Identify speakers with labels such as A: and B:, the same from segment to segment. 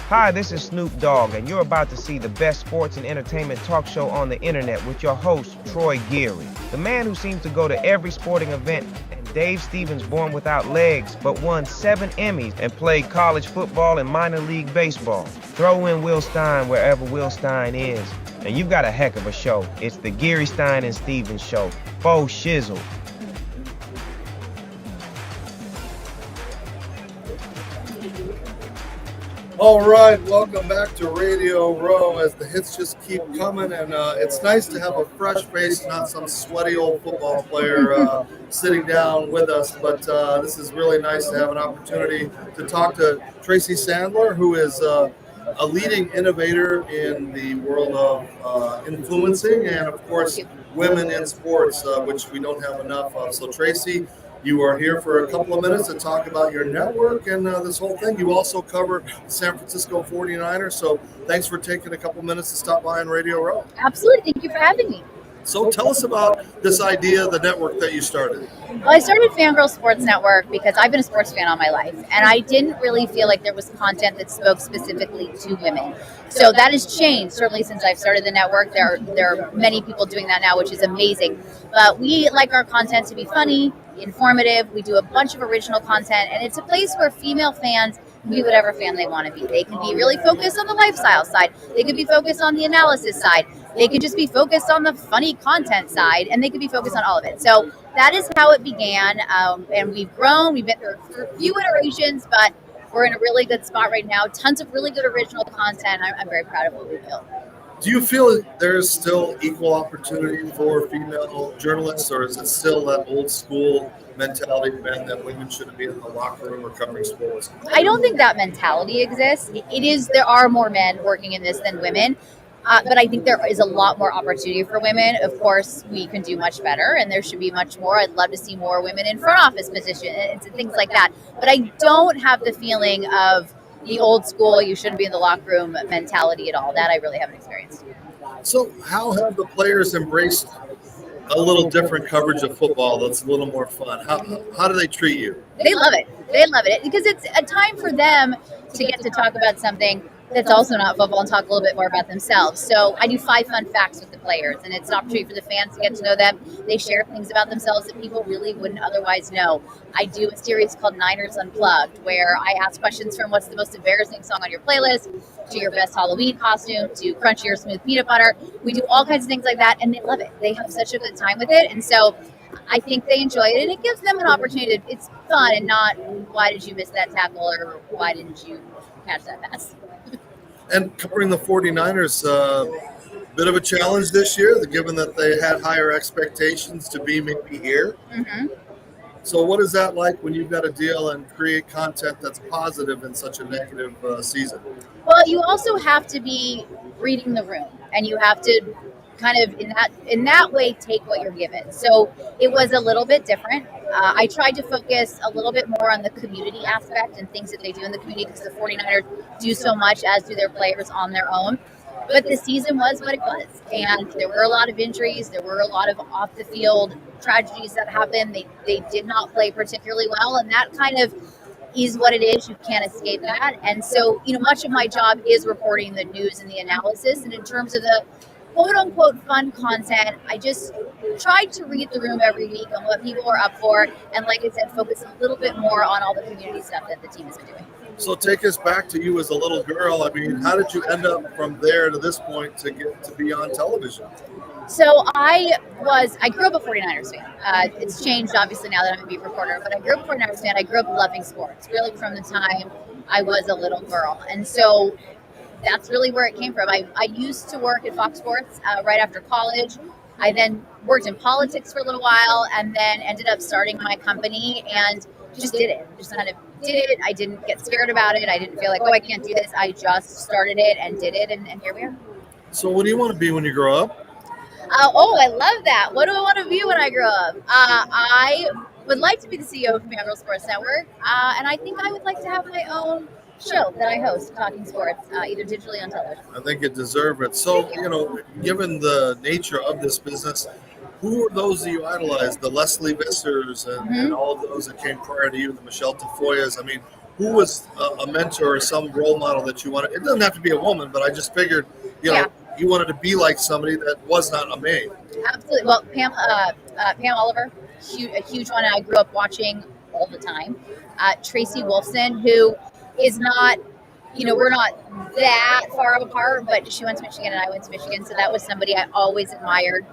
A: Hi, this is Snoop Dogg, and you're about to see the best sports and entertainment talk show on the internet with your host, Troy Geary, the man who seems to go to every sporting event, and Dave Stevens born without legs, but won 7 Emmys and played college football and minor league baseball. Throw in Will Stein wherever Will Stein is, and you've got a heck of a show. It's the Geary, Stein, and Stevens Show. Faux shizzle.
B: All right, welcome back to Radio Row as the hits just keep coming, and it's nice to have a fresh face, not some sweaty old football player sitting down with us, but this is really nice to have an opportunity to talk to Tracy Sandler, who is a leading innovator in the world of influencing and, of course, women in sports, which we don't have enough of. So, Tracy, you are here for a couple of minutes to talk about your network and this whole thing. You also cover the San Francisco 49ers, so thanks for taking a couple minutes to stop by on Radio Row.
C: Absolutely. Thank you for having me.
B: So tell us about this idea, the network that you started.
C: Well, I started Fangirl Sports Network because I've been a sports fan all my life, and I didn't really feel like there was content that spoke specifically to women. So that has changed, certainly since I've started the network. There are many people doing that now, which is amazing. But we like our content to be funny, informative. We do a bunch of original content, and it's a place where female fans can be whatever fan they want to be. They can be really focused on the lifestyle side. They could be focused on the analysis side. They could just be focused on the funny content side, and they could be focused on all of it. So that is how it began, and we've grown. We've been through a few iterations, but we're in a really good spot right now. Tons of really good original content. I'm very proud of what we built.
B: Do you feel there's still equal opportunity for female journalists, or is it still that old school mentality, man, that women shouldn't be in the locker room or covering sports?
C: I don't think that mentality exists. There are more men working in this than women. But I think there is a lot more opportunity for women. Of course, we can do much better, and there should be much more. I'd love to see more women in front office positions and things like that. But I don't have the feeling of the old school, you shouldn't be in the locker room mentality at all. That I really haven't experienced.
B: So how have the players embraced a little different coverage of football that's a little more fun? How do they treat you?
C: They love it. They love it because it's a time for them to get to talk about something that's also not football and talk a little bit more about themselves. So I do 5 fun facts with the players, and it's an opportunity for the fans to get to know them. They share things about themselves that people really wouldn't otherwise know. I do a series called Niners Unplugged, where I ask questions from what's the most embarrassing song on your playlist, to your best Halloween costume, to crunchy or smooth peanut butter. We do all kinds of things like that, and they love it. They have such a good time with it, and so I think they enjoy it, and it gives them an opportunity. It's fun and not, why did you miss that tackle, or why didn't you catch that pass?
B: And covering the 49ers, bit of a challenge this year, given that they had higher expectations to be maybe here.
C: Mm-hmm.
B: So what is that like when you've got to deal and create content that's positive in such a negative season?
C: Well, you also have to be reading the room, and you have to kind of in that way take what you're given. So it was a little bit different. I tried to focus a little bit more on the community aspect and things that they do in the community, because the 49ers do so much, as do their players on their own. But the season was what it was, and there were a lot of injuries. There were a lot of off the field tragedies that happened. They did not play particularly well, and that kind of is what it is. You can't escape that. And so, much of my job is reporting the news and the analysis. And in terms of the quote-unquote fun content, I just tried to read the room every week on what people were up for, and like I said, focus a little bit more on all the community stuff that the team has been doing.
B: So take us back to you as a little girl. I mean, how did you end up from there to this point to get to be on television?
C: So I grew up a 49ers fan. It's changed obviously now that I'm a beat reporter, but I grew up a 49ers fan. I grew up loving sports, really from the time I was a little girl. And so that's really where it came from. I used to work at Fox Sports right after college. I then worked in politics for a little while, and then ended up starting my company and just did it. Just kind of did it. I didn't get scared about it. I didn't feel like, I can't do this. I just started it and did it, and here we are.
B: So what do you want to be when you grow up?
C: I love that. What do I want to be when I grow up? I would like to be the CEO of Fangirl Sports Network, and I think I would like to have my own show that I host, talking sports, either digitally or on television.
B: I think you deserve it. So, given the nature of this business, Who were those that you idolized? The Leslie Vissers and all of those that came prior to you, the Michelle Tafoyas. I mean, who was a mentor or some role model that you wanted? It doesn't have to be a woman, but I just figured, you wanted to be like somebody that was not a maid.
C: Absolutely. Well, Pam Oliver, a huge one I grew up watching all the time. Tracy Wolfson, who is not, we're not that far apart, but she went to Michigan and I went to Michigan. So that was somebody I always admired.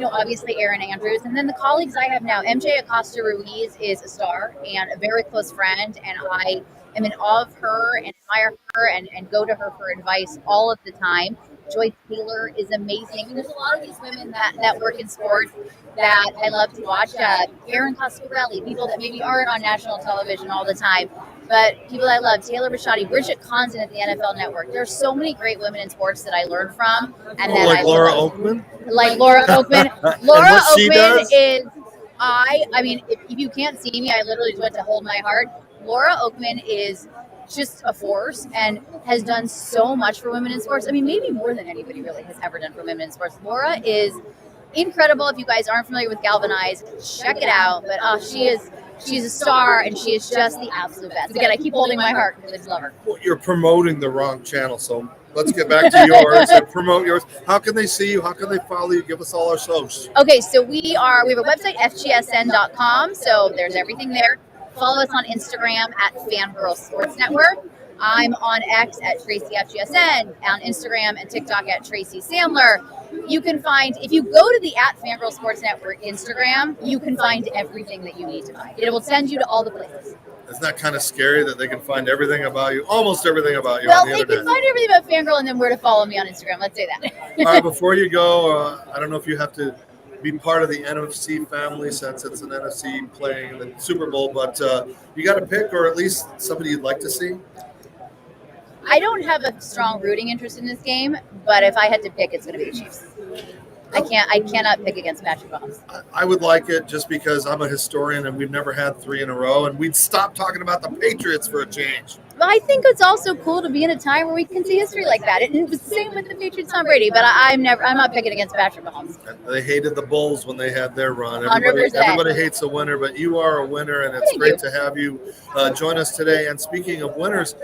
C: Obviously Erin Andrews. And then the colleagues I have now, MJ Acosta Ruiz is a star and a very close friend. And I am in awe of her and admire her and go to her for advice all of the time. Joy Taylor is amazing. I mean, there's a lot of these women that work in sports that I love to watch. Erin Coscarelli, people that maybe aren't on national television all the time, but people I love. Taylor Bisciotti, Bridget Condon at the NFL Network. There are so many great women in sports that I learn from. And that
B: like Laura Oakman?
C: Like Laura Oakman. Laura Oakman is, I mean, if you can't see me, I literally just went to hold my heart. Laura Oakman is just a force and has done so much for women in sports. I mean, maybe more than anybody really has ever done for women in sports. Laura is incredible. If you guys aren't familiar with Galvanize, check it out. But she's a star and she is just the absolute best. Again, I keep holding my heart because I just love her.
B: Well, you're promoting the wrong channel, so let's get back to yours and promote yours. How can they see you? How can they follow you? Give us all our socials.
C: Okay, so we have a website, FGSN.com. So there's everything there. Follow us on Instagram at Fangirl Sports Network. I'm on X at Tracy FGSN, on Instagram and TikTok at Tracy Sandler. You can find, if you go to the at Fangirl Sports Network Instagram, you can find everything that you need to find. It will send you to all the places.
B: Isn't that kind of scary that they can find everything about you, almost everything about you
C: well,
B: on the internet?
C: Well, they can find everything about Fangirl and then where to follow me on Instagram. Let's say that.
B: All right, before you go, I don't know if you have to be part of the NFC family since it's an NFC playing in the Super Bowl, but you got to pick, or at least somebody you'd like to see?
C: I don't have a strong rooting interest in this game, but if I had to pick, it's going to be the Chiefs. I cannot pick against Patrick Mahomes.
B: I would like it just because I'm a historian and we've never had 3 in a row, and we'd stop talking about the Patriots for a change.
C: But I think it's also cool to be in a time where we can see history like that. It was the same with the Patriots, Tom Brady, but I'm not picking against Patrick Mahomes.
B: They hated the Bulls when they had their run.
C: 100%.
B: Everybody hates a winner, but you are a winner, and it's great to have you join us today. And speaking of winners,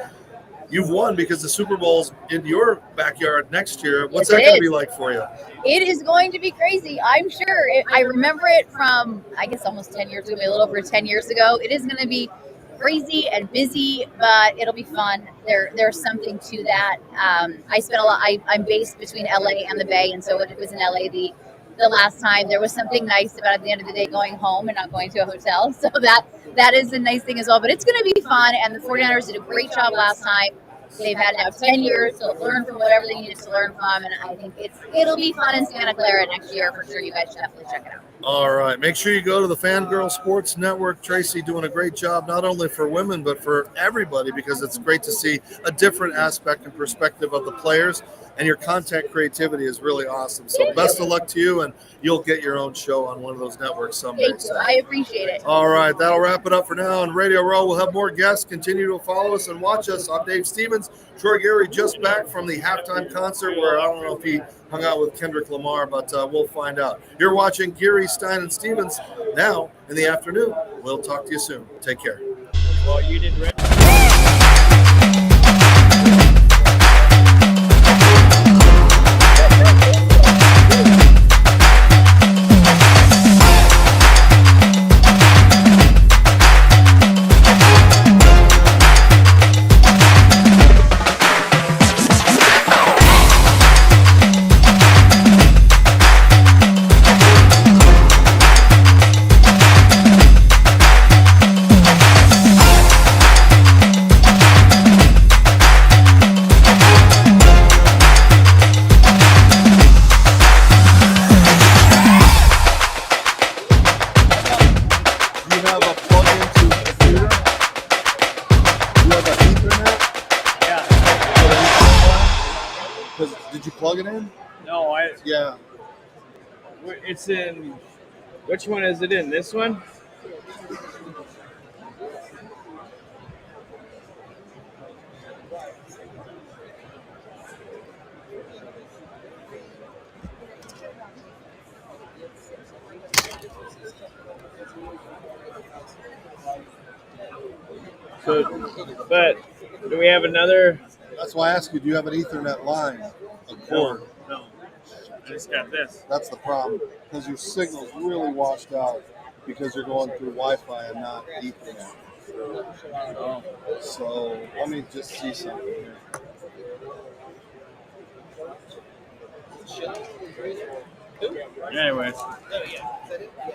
B: you've won because the Super Bowl's in your backyard next year. What's that going to be like for you?
C: It is going to be crazy, I'm sure. I remember it from, I guess, almost 10 years ago, maybe a little over 10 years ago. It is going to be crazy and busy, but it'll be fun. There's something to that. I spent a lot. I'm based between LA and the Bay, and so it was in LA the last time. There was something nice about at the end of the day going home and not going to a hotel. So that is a nice thing as well. But it's going to be fun, and the 49ers did a great job last time. They've had now 10 years to learn from whatever they needed to learn from, and I think it'll be fun in Santa Clara next year for sure. You guys should definitely check it out.
B: All right. Make sure you go to the Fangirl Sports Network. Tracy doing a great job, not only for women, but for everybody, because it's great to see a different aspect and perspective of the players, and your content creativity is really awesome. So best of luck to you, and you'll get your own show on one of those networks someday.
C: Thank you. I appreciate it.
B: All right. That'll wrap it up for now on Radio Row. We'll have more guests. Continue to follow us and watch us. I'm Dave Stevens. Troy Gary just back from the halftime concert where I don't know if he hung out with Kendrick Lamar, but we'll find out. You're watching Geary, Stein, and Stevens now in the afternoon. We'll talk to you soon. Take care.
D: Well, you didn't.
B: Did you plug it in?
D: No,
B: Yeah.
D: It's in. Which one is it in? This one? So, but do we have another?
B: That's why I asked you, do you have an Ethernet line? A cord?
D: No. I just got this.
B: That's the problem, because your signal's really washed out because you're going through Wi-Fi and not Ethernet.
D: Oh.
B: So let me just see something here.
D: Anyway,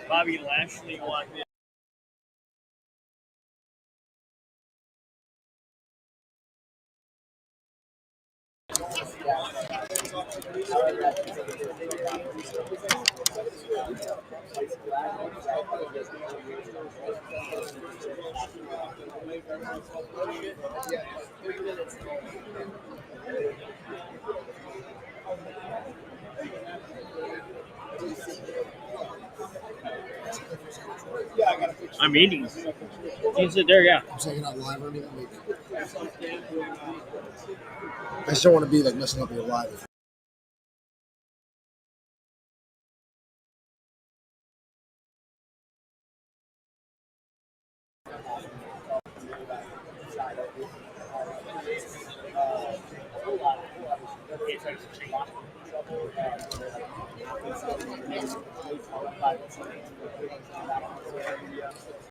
D: Bobby Lashley walked in. I'm eating. You can sit there, yeah.
B: I'm saying you're not live or anything. I just don't want to be like messing up your live.